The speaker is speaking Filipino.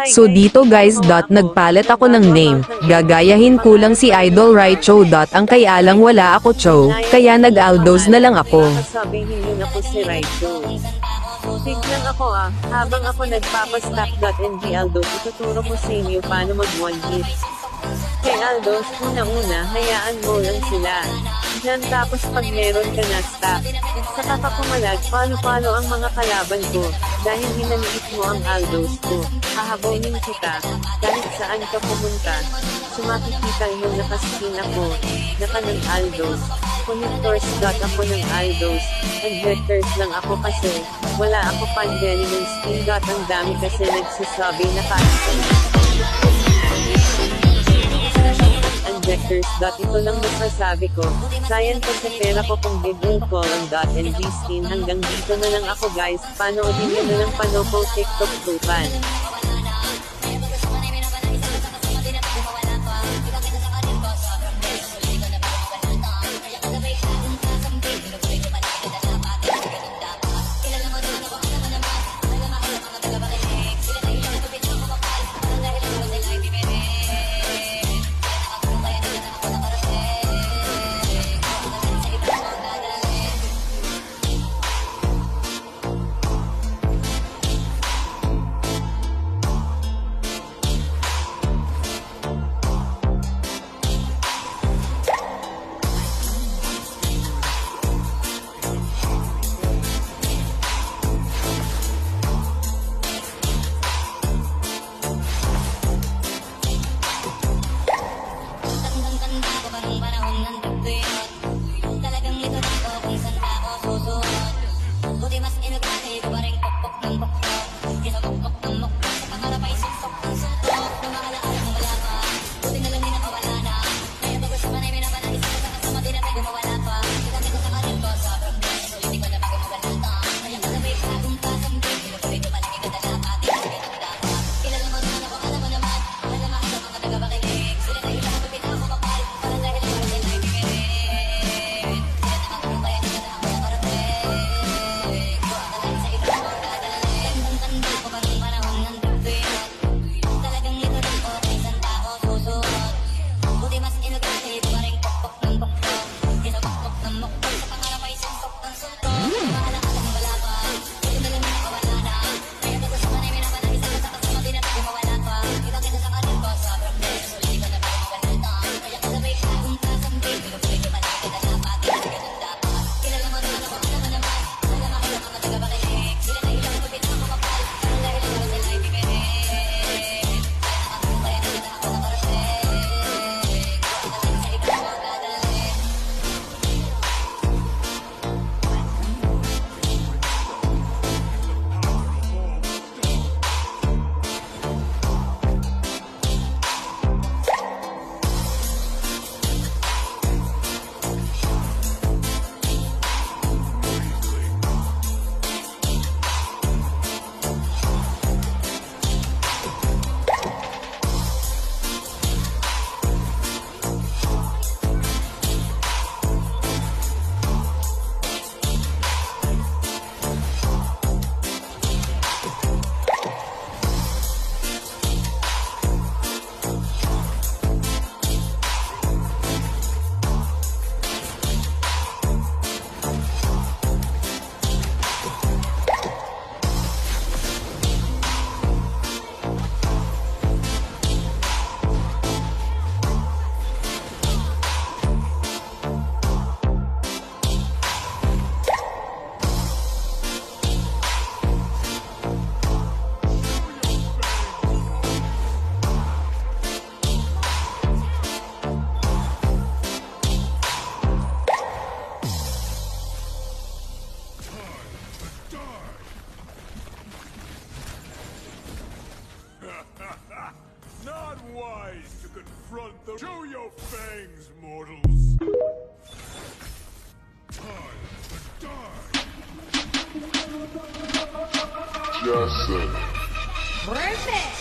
So dito guys nagpalit ako ng name, gagayahin ko lang si Idol Raicho. Ang kaya lang wala ako Cho, kaya nag-Aldos na lang ako. Sabihin yun ako si Raicho. Tignan ako habang ako nagpapastop.ng Aldos, ituturo ko sa inyo paano mag one hit. Kay Aldos, una-una, hayaan mo lang sila. Diyan tapos pag meron ka na stop. Saka ka pumalag, palo-palo ang mga kalaban ko. Dahil hinaliit mo ang Aldos ko. Hahabonin kita, kahit saan ka pumunta. Sumakikita yung nakaskin ako, naka ng Aldos. Connectors ako ng Aldos. And vectors lang ako kasi, wala ako pandeli ng skin ang dami kasi nagsasabi na vectors. Ito lang masasabi ko. Sayang ko sa pera ko kung bibig ko ang .ng skin. Hanggang dito na lang ako guys. Panoodin nyo na lang Panopo TikTok tupan. Not wise to confront the... Show your fangs, mortals! Time to die! Just Perfect!